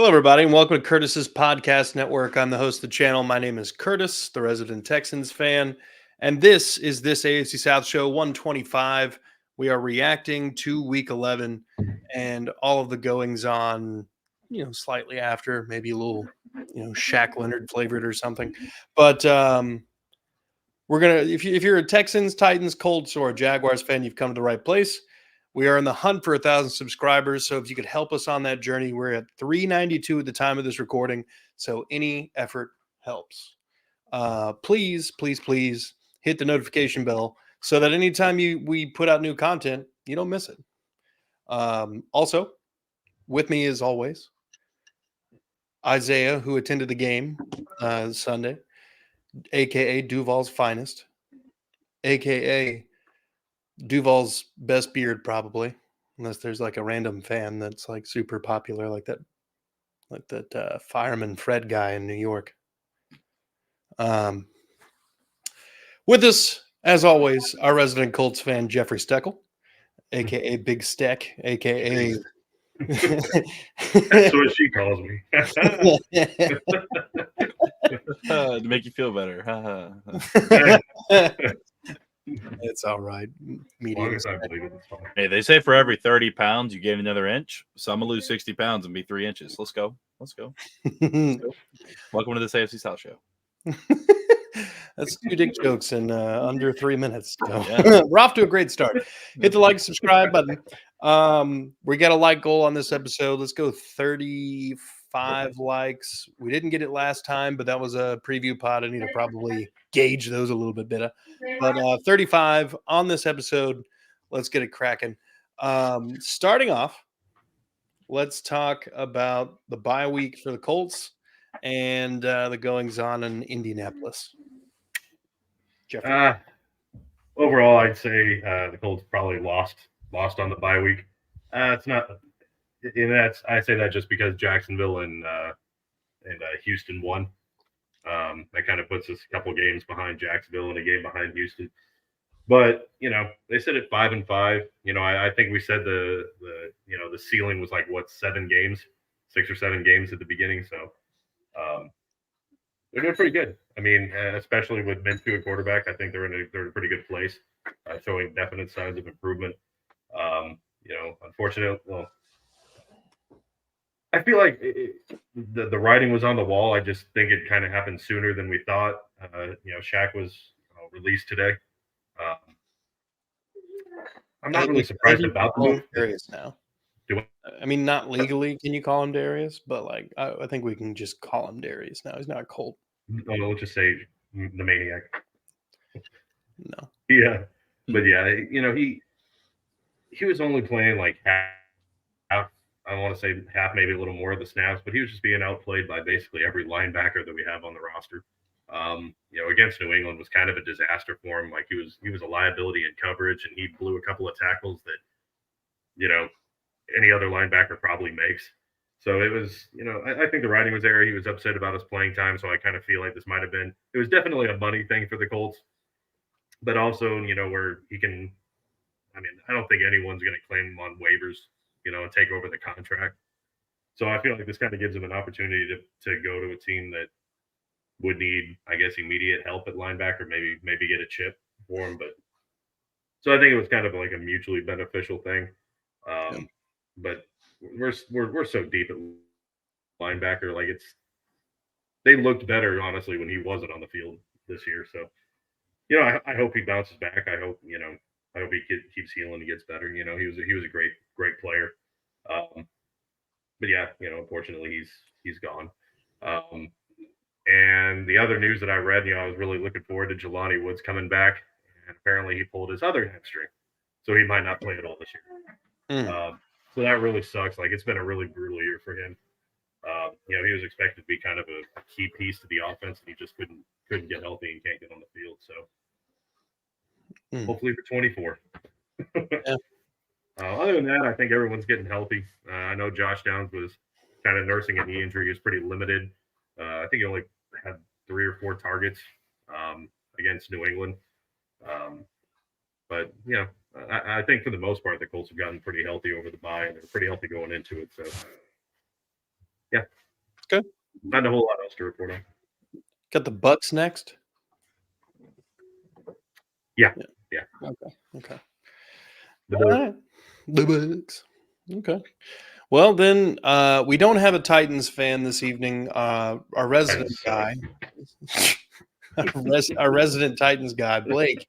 Hello, everybody, and welcome to Curtis's Podcast Network. I'm the host of the channel. My name is Curtis, the resident Texans fan, and this is this AFC South show 125. We are reacting to Week 11 and all of the goings on, slightly after, maybe a little, Shaq Leonard flavored or something. But we're gonna, if you're a Texans, Titans, Colts, or a Jaguars fan, you've come to the right place. We are in the hunt for 1,000 subscribers. So if you could help us on that journey, we're at 392 at the time of this recording. So any effort helps. Please, please, please hit the notification bell so that anytime we put out new content, you don't miss it. Also, with me as always, Isaiah, who attended the game Sunday, aka Duval's finest, aka Duval's best beard, probably, unless there's like a random fan that's like super popular, like that fireman Fred guy in New York. With us, as always, our resident Colts fan Jeffrey Steckel, aka Big Steck, aka That's what she calls me. To make you feel better. It's all right. Medium. As long as I believe it, it's fine. Hey, they say for every 30 pounds, you gain another inch. So I'm going to lose 60 pounds and be 3 inches. Let's go. Welcome to this AFC South show. That's 2 dick jokes in under 3 minutes. So yeah. We're off to a great start. Hit the like, subscribe button. We got a like goal on this episode. Let's go 35 likes. We didn't get it last time, but that was a preview pod. I need to probably gauge those a little bit better. But 35 on this episode. Let's get it cracking. Starting off, let's talk about the bye week for the Colts and the goings on in Indianapolis. Overall, I'd say the Colts probably lost on the bye week. It's not, and I say that just because Jacksonville and Houston won. That kind of puts us a couple games behind Jacksonville and a game behind Houston. But they said at 5-5. I think we said the ceiling was like 7 games, 6 or 7 games at the beginning. So they're doing pretty good. I mean, especially with Minshew at quarterback, I think they're in a pretty good place, showing definite signs of improvement. Unfortunately, I feel like the writing was on the wall. I just think it kind of happened sooner than we thought. Shaq was released today. I'm not really surprised about the move. Darius now. I mean, not legally can you call him Darius, but like I think we can just call him Darius now. He's not a Colt. No, let's just say the maniac. No. Yeah, but yeah, he was only playing like half. I want to say half, maybe a little more of the snaps, but he was just being outplayed by basically every linebacker that we have on the roster. Against New England was kind of a disaster for him. Like he was a liability in coverage, and he blew a couple of tackles that, any other linebacker probably makes. So it was, I think the writing was there. He was upset about his playing time, so I kind of feel like this might have been. It was definitely a money thing for the Colts, but also, where he can. I mean, I don't think anyone's going to claim him on waivers, and take over the contract. So I feel like this kind of gives him an opportunity to go to a team that would need, I guess, immediate help at linebacker, maybe get a chip for him. But so I think it was kind of like a mutually beneficial thing. But we're so deep at linebacker, like they looked better honestly when he wasn't on the field this year. So I hope he bounces back. I hope he keeps healing and gets better. He was a great player. But yeah, unfortunately he's gone. And the other news that I read, I was really looking forward to Jelani Woods coming back, and apparently he pulled his other hamstring, so he might not play at all this year. So that really sucks. Like, it's been a really brutal year for him. He was expected to be kind of a key piece to the offense, and he just couldn't get healthy and can't get on the field. So hopefully for 24. Yeah. Other than that, I think everyone's getting healthy. I know Josh Downs was kind of nursing a knee injury. He was pretty limited. I think he only had 3 or 4 targets against New England. But I think for the most part, the Colts have gotten pretty healthy over the bye, and they're pretty healthy going into it. So, Yeah. Okay. Not a whole lot else to report on. Got the Bucks next. Yeah. Okay. The All right. The Bucks. Okay. Well, then we don't have a Titans fan this evening. Our resident guy, our resident Titans guy, Blake,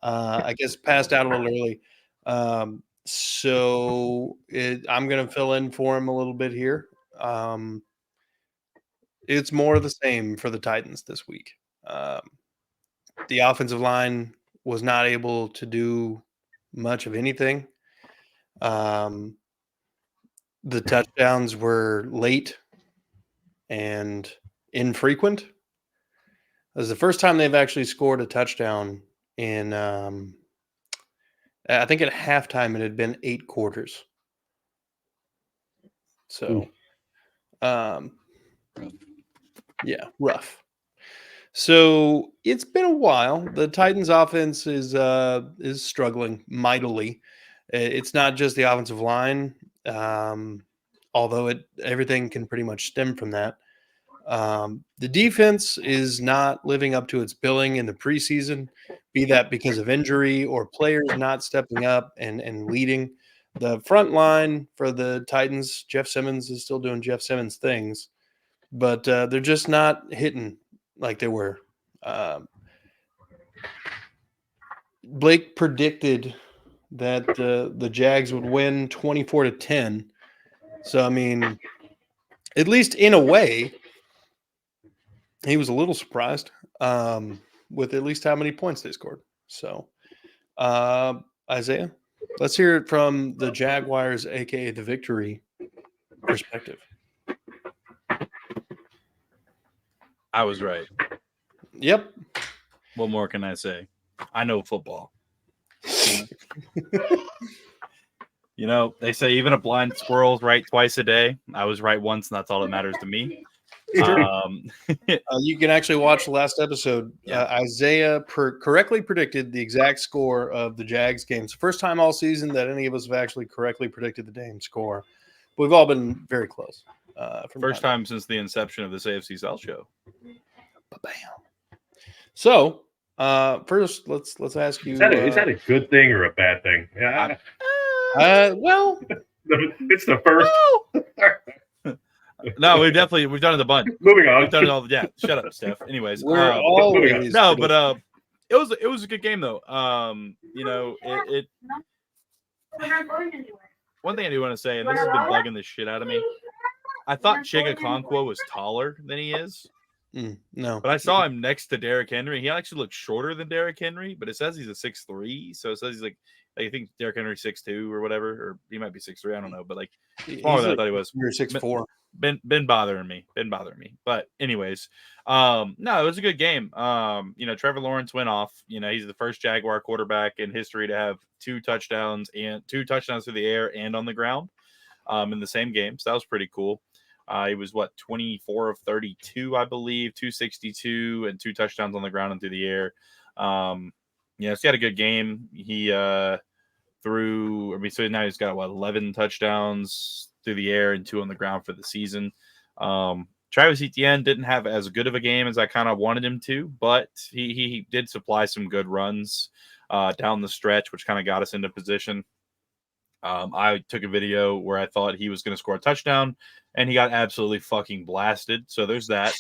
I guess passed out a little early. So I'm going to fill in for him a little bit here. It's more of the same for the Titans this week. The offensive line was not able to do much of anything. The touchdowns were late and infrequent. It was the first time they've actually scored a touchdown in, I think at halftime it had been 8 quarters. So, yeah, rough. So it's been a while. The Titans' offense is struggling mightily. It's not just the offensive line, although everything can pretty much stem from that. The defense is not living up to its billing in the preseason, be that because of injury or players not stepping up and leading. The front line for the Titans, Jeff Simmons is still doing Jeff Simmons things, but they're just not hitting like they were. Blake predicted that the Jags would win 24-10. So, I mean, at least in a way, he was a little surprised with at least how many points they scored. So, Isaiah, let's hear it from the Jaguars, aka the Victory perspective. I was right. Yep. What more can I say? I know football. You know, they say even a blind squirrel's right twice a day. I was right once, and that's all that matters to me. You can actually watch the last episode. Yeah. Isaiah correctly predicted the exact score of the Jags game. It's the first time all season that any of us have actually correctly predicted the damn score. But we've all been very close. First time since the inception of this AFC South show. Bam. So first, let's ask you. Is that a good thing or a bad thing? Yeah. Well, it's the first. No, we've done it a bunch. Moving on. We've done it all. Yeah, shut up, Steph. Anyways, we're always no, but it was a good game though. You know, it. One thing I do want to say, and this has been bugging the shit out of me. I thought Chigakonkwo was taller than he is. No, but I saw him next to Derrick Henry. He actually looks shorter than Derrick Henry, but it says he's a 6'3", so it says he's like I think Derrick Henry 6'2" or whatever, or he might be 6'3". I don't know, but like smaller than I thought he was. You're 6'4". Been bothering me. But anyways, no, it was a good game. You know, Trevor Lawrence went off. You know, he's the first Jaguar quarterback in history to have 2 touchdowns through the air and on the ground in the same game. So that was pretty cool. He was 24 of 32, I believe, 262 and 2 touchdowns on the ground and through the air. You know, so he had a good game. He so now he's got 11 touchdowns through the air and 2 on the ground for the season. Travis Etienne didn't have as good of a game as I kind of wanted him to, but he did supply some good runs down the stretch, which kind of got us into position. I took a video where I thought he was going to score a touchdown, and he got absolutely fucking blasted. So there's that.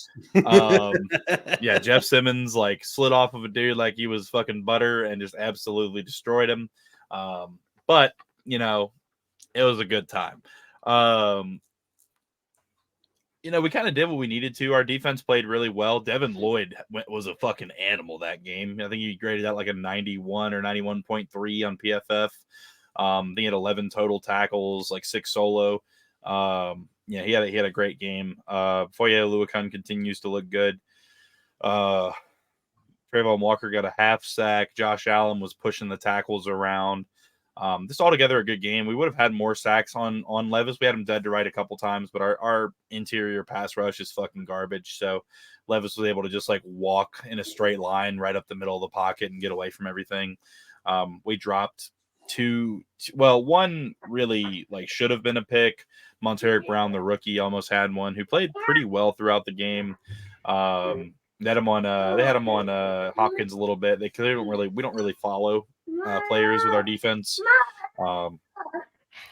Yeah, Jeff Simmons like slid off of a dude like he was fucking butter and just absolutely destroyed him. But you know, it was a good time. You know, we kind of did what we needed to. Our defense played really well. Devin Lloyd was a fucking animal that game. I think he graded out like a 91 or 91.3 on PFF. He had 11 total tackles, like 6 solo. Yeah, he had a great game. Foye Oluokun continues to look good. Trayvon Walker got a half sack. Josh Allen was pushing the tackles around. This altogether a good game. We would have had more sacks on Levis. We had him dead to right a couple times, but our interior pass rush is fucking garbage. So Levis was able to just like walk in a straight line right up the middle of the pocket and get away from everything. We dropped one really like should have been a pick. Monteric Brown, the rookie, almost had one who played pretty well throughout the game. They had him on Hopkins a little bit. We don't really follow players with our defense.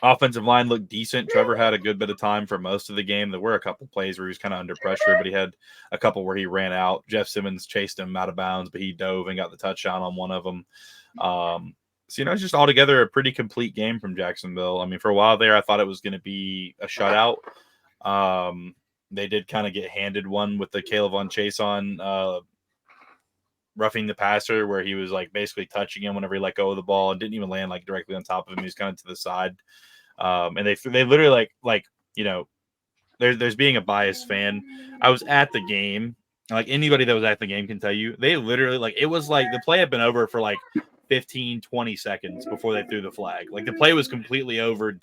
Offensive line looked decent. Trevor had a good bit of time for most of the game. There were a couple plays where he was kind of under pressure, but he had a couple where he ran out. Jeff Simmons chased him out of bounds, but he dove and got the touchdown on one of them. So, it's just altogether a pretty complete game from Jacksonville. I mean, for a while there, I thought it was going to be a shutout. They did kind of get handed one with the Caleb on Chase on roughing the passer, where he was like basically touching him whenever he let go of the ball and didn't even land like directly on top of him. He was kind of to the side. And they literally there's being a biased fan. I was at the game. Like anybody that was at the game can tell you, they literally it was like the play had been over for like 15, 20 seconds before they threw the flag. Like the play was completely over,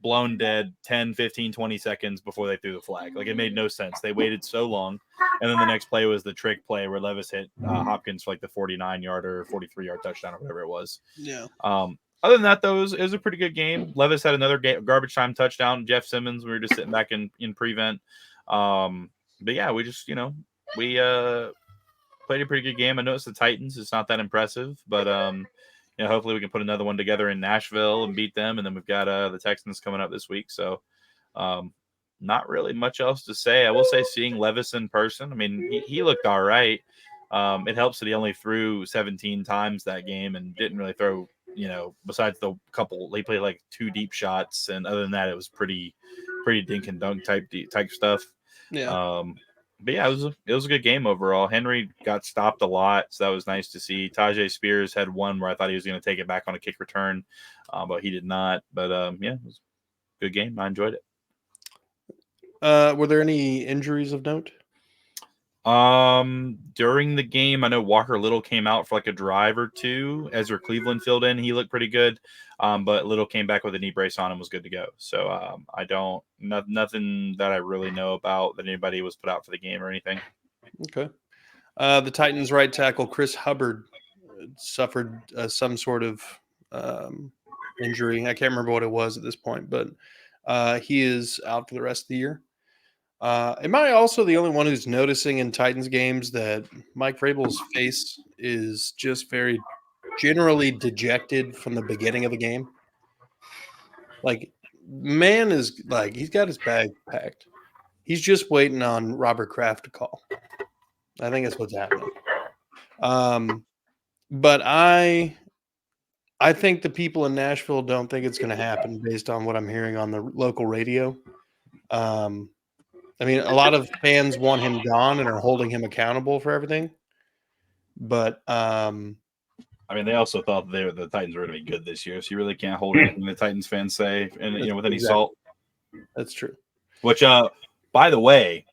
blown dead 10, 15, 20 seconds before they threw the flag. Like it made no sense. They waited so long. And then the next play was the trick play where Levis hit Hopkins for like the 49-yard or 43-yard touchdown or whatever it was. Yeah. Other than that, though, it was a pretty good game. Levis had another garbage time touchdown. Jeff Simmons, we were just sitting back in prevent. But yeah, we just, we played a pretty good game. I noticed the Titans. It's not that impressive, but hopefully we can put another one together in Nashville and beat them. And then we've got the Texans coming up this week. So not really much else to say. I will say seeing Levis in person, I mean, he looked all right. It helps that he only threw 17 times that game and didn't really throw, besides the couple, he played like 2 deep shots. And other than that, it was pretty dink and dunk type stuff. Yeah. But yeah, it was a good game overall. Henry got stopped a lot, so that was nice to see. Tajay Spears had one where I thought he was going to take it back on a kick return, but he did not. But yeah, it was a good game. I enjoyed it. Were there any injuries of note? During the game, I know Walker Little came out for like a drive or two. Ezra Cleveland filled in. He looked pretty good. But Little came back with a knee brace on and was good to go. So nothing that I really know about that anybody was put out for the game or anything. Okay. The Titans right tackle Chris Hubbard suffered some sort of injury. I can't remember what it was at this point, but he is out for the rest of the year. Am I also the only one who's noticing in Titans games that Mike Vrabel's face is just very generally dejected from the beginning of the game? Like, man is like, he's got his bag packed. He's just waiting on Robert Kraft to call. I think that's what's happening. But I think the people in Nashville don't think it's going to happen based on what I'm hearing on the local radio. I mean, a lot of fans want him gone and are holding him accountable for everything. But I mean, they also thought the Titans were going to be good this year, so you really can't hold anything the Titans fans say, and with any salt. That's true. Which, by the way,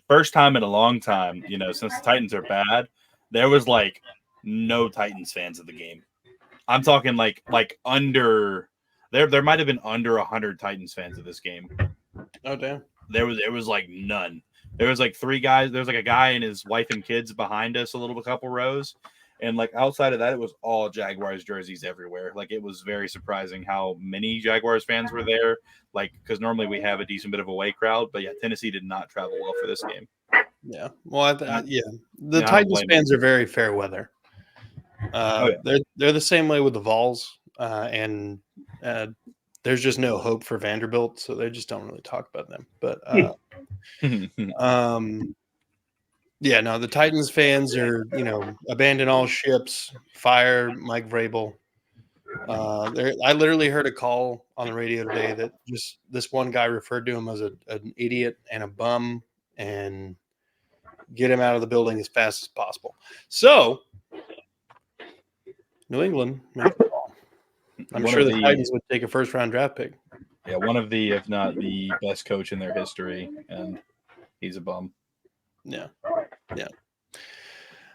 first time in a long time, since the Titans are bad, there was like no Titans fans at the game. I'm talking like under there might have been under 100 Titans fans at this game. Oh damn. There was like none. There was like 3 guys. There was like a guy and his wife and kids behind us a couple rows. And like outside of that, it was all Jaguars jerseys everywhere. Like it was very surprising how many Jaguars fans were there. Like, because normally we have a decent bit of away crowd, but yeah, Tennessee did not travel well for this game. Yeah. Well, the Titans fans are very fair weather. They're the same way with the Vols, and there's just no hope for Vanderbilt, so they just don't really talk about them. But the Titans fans are, abandon all ships, fire Mike Vrabel. I literally heard a call on the radio today that just this one guy referred to him as an idiot and a bum, and get him out of the building as fast as possible. So, New England, make the call. I'm sure the Titans would take a first-round draft pick. Yeah, one of the, if not the best coach in their history, and he's a bum. Yeah. All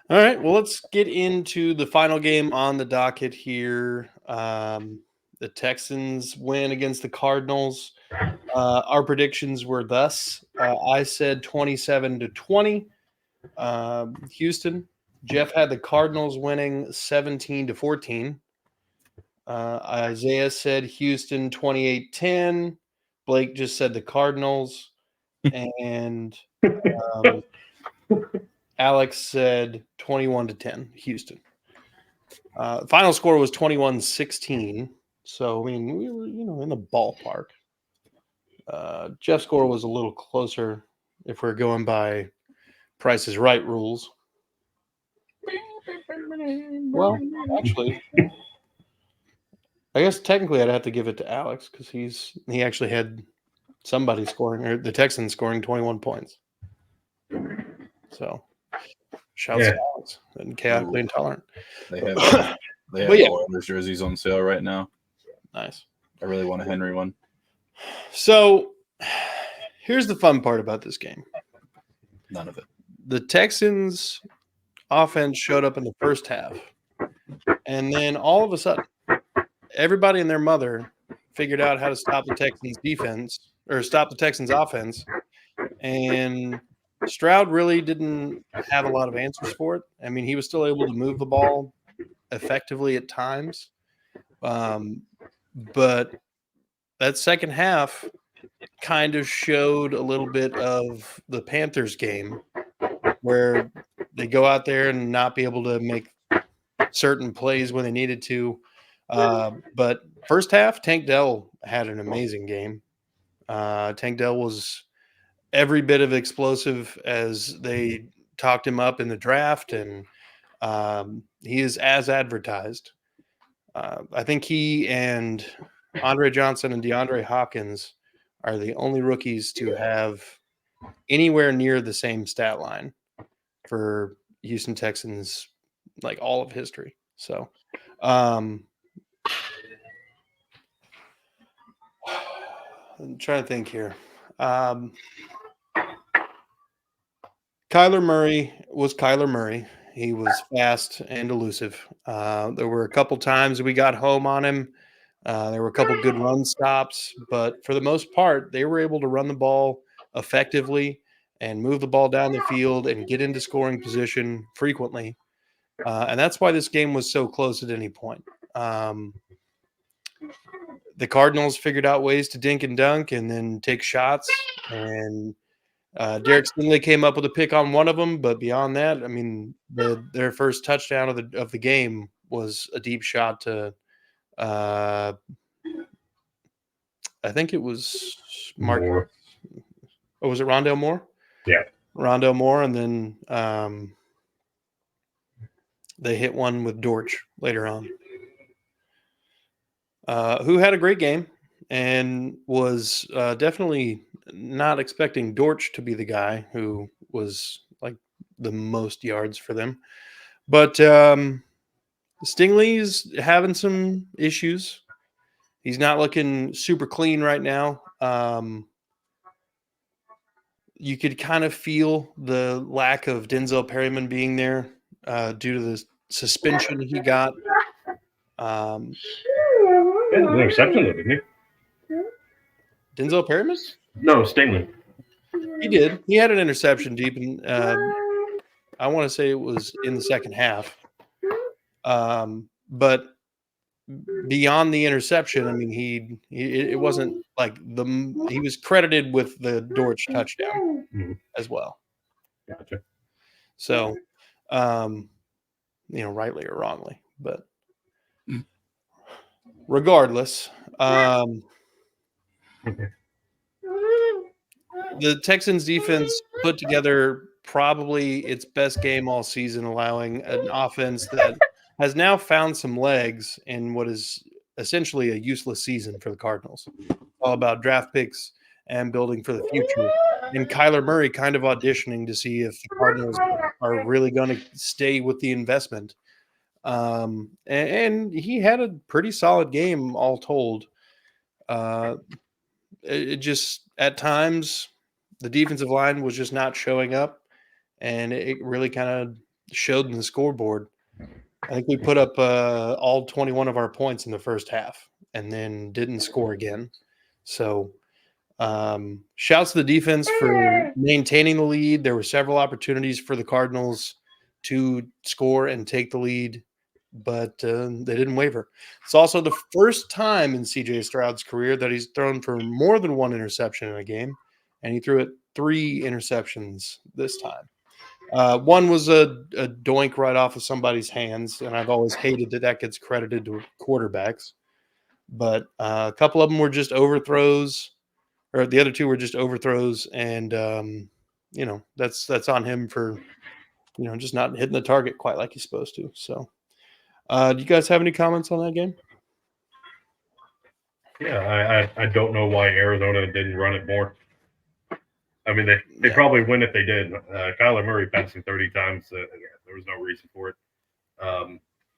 right, well, let's get into the final game on the docket here. The Texans win against the Cardinals. Our predictions were thus. I said 27-20. Houston. Jeff had the Cardinals winning 17-14. Isaiah said Houston 28-10. Blake just said the Cardinals. And Alex said 21-10, Houston. Final score was 21-16. So, I mean, we were, in the ballpark. Jeff's score was a little closer if we're going by Price is Right rules. Well, actually, I guess technically I'd have to give it to Alex because he actually had somebody scoring, or the Texans scoring 21 points. So, shouts to Alex and chaotically intolerant. They have Oilers jerseys on sale right now. Nice. I really want a Henry one. So, here's the fun part about this game. None of it. The Texans offense showed up in the first half, and then all of a sudden, everybody and their mother figured out how to stop the Texans defense or stop the Texans offense, and Stroud really didn't have a lot of answers for it. I mean, he was still able to move the ball effectively at times, but that second half kind of showed a little bit of the Panthers game where they go out there and not be able to make certain plays when they needed to. But first half, Tank Dell had an amazing game. Tank Dell was every bit of explosive as they talked him up in the draft, and he is as advertised. I think he and Andre Johnson and DeAndre Hopkins are the only rookies to have anywhere near the same stat line for Houston Texans, like all of history. So, I'm trying to think here. Kyler Murray was Kyler Murray. He was fast and elusive. There were a couple times we got home on him. There were a couple good run stops, but for the most part, they were able to run the ball effectively and move the ball down the field and get into scoring position frequently. And that's why this game was so close at any point. The Cardinals figured out ways to dink and dunk and then take shots. And Derek Stingley came up with a pick on one of them. But beyond that, I mean, their first touchdown of the game was a deep shot to I think it was Mark. Oh, was it Rondale Moore? Yeah. Rondale Moore, and then they hit one with Dortch later on, who had a great game and was definitely not expecting Dortch to be the guy who was like the most yards for them. But Stingley's having some issues. He's not looking super clean right now. You could kind of feel the lack of Denzel Perryman being there due to the suspension he got. An interception, though, didn't he? Denzel Perryman? No, Stingley. He did. He had an interception deep in. I want to say it was in the second half. But beyond the interception, I mean, it wasn't like he was credited with the Dortch touchdown as well. Gotcha. So, rightly or wrongly, but regardless, the Texans defense put together probably its best game all season, allowing an offense that has now found some legs in what is essentially a useless season for the Cardinals. All about draft picks and building for the future. And Kyler Murray kind of auditioning to see if the Cardinals are really going to stay with the investment. And he had a pretty solid game all told. It just, at times, the defensive line was just not showing up, and it really kind of showed in the scoreboard. I think we put up all 21 of our points in the first half and then didn't score again. So shouts to the defense for maintaining the lead. There were several opportunities for the Cardinals to score and take the lead but they didn't waver. It's also the first time in CJ Stroud's career that he's thrown for more than one interception in a game, and he threw it 3 interceptions this time. One was a doink right off of somebody's hands, and I've always hated that gets credited to quarterbacks. But a couple of them were just overthrows, or the other 2 were just overthrows, and that's on him for just not hitting the target quite like he's supposed to. So, do you guys have any comments on that game? Yeah, I don't know why Arizona didn't run it more. I mean, they probably win if they did. Kyler Murray passing 30 times. There was no reason for it.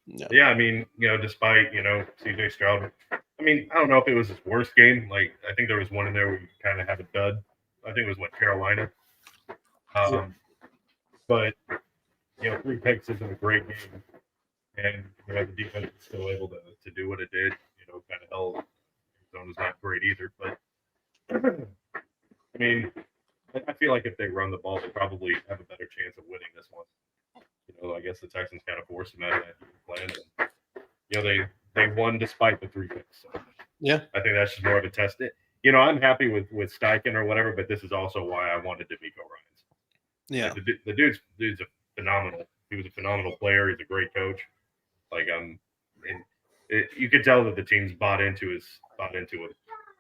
No. Yeah, I mean, despite, CJ Stroud, I mean, I don't know if it was his worst game. Like, I think there was one in there where we kind of had a dud. I think it was Carolina. But, 3 picks isn't a great game. And, the defense was still able to do what it did. Kind of held. Arizona's not great either. But, I mean, I feel like if they run the ball, they probably have a better chance of winning this one. I guess the Texans kind of forced them out of that plan. And, they won despite the 3 picks. So Yeah. I think that's just more of a test. I'm happy with Steichen or whatever, but this is also why I wanted D'Amico Ryans. Yeah. Like the dude's a phenomenal. He was a phenomenal player. He's a great coach. Like and you could tell that the team's bought into him.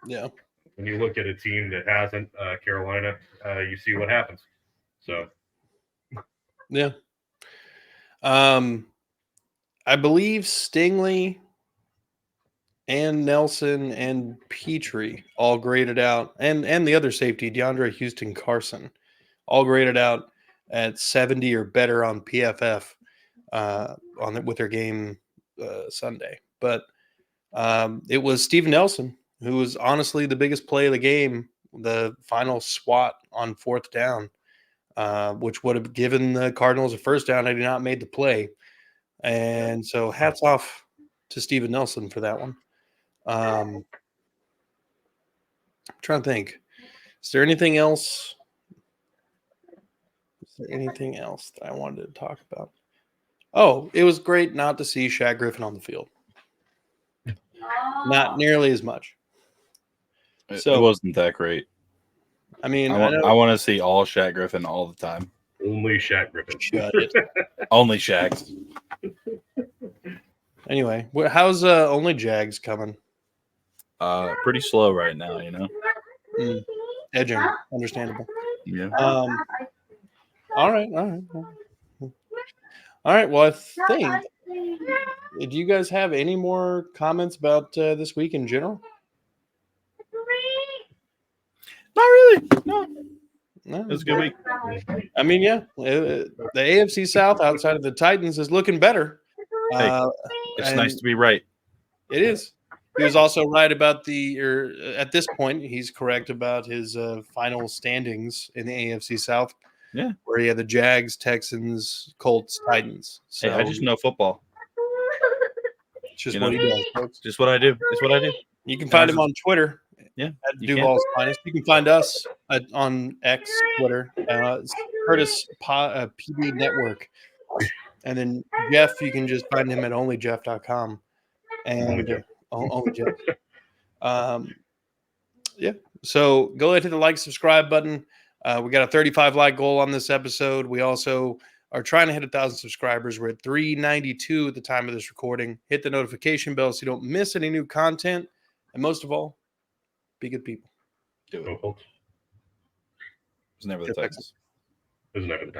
Yeah. When you look at a team that hasn't, Carolina, you see what happens. So, yeah. I believe Stingley and Nelson and Petrie all graded out, and the other safety, DeAndre Houston Carson, all graded out at 70 or better on PFF with their game Sunday. But it was Steven Nelson who was honestly the biggest play of the game, the final swat on 4th down, which would have given the Cardinals a first down had he not made the play. And so hats off to Steven Nelson for that one. I'm trying to think. Is there anything else? That I wanted to talk about? Oh, it was great not to see Shaq Griffin on the field. Not nearly as much. It wasn't that great. I mean, I want to see all Shaq Griffin all the time. Only Shaq Griffin. Shut it. Only Shaqs. Anyway, how's Only Jags coming? Pretty slow right now, Edging, understandable. Yeah. All right. Well, I think. Do you guys have any more comments about this week in general? Not really. No. It was a good week. I mean, yeah, the AFC South outside of the Titans is looking better. It's nice to be right. It is. He was also right about at this point, he's correct about his final standings in the AFC South. Yeah. Where he had the Jags, Texans, Colts, Titans. So I just know football. It's just what he does, folks. Just what I do. It's what I do. You can find him on Twitter. Yeah. At Duval's Finest. You can find us on X, Twitter, Curtis PD Network. And then Jeff, you can just find him at onlyjeff.com. And only Jeff. Yeah. So go ahead, hit the like, subscribe button. We got a 35 like goal on this episode. We also are trying to hit 1,000 subscribers. We're at 392 at the time of this recording. Hit the notification bell so you don't miss any new content. And most of all, be good people. Do it. It's never the Texans. It was never the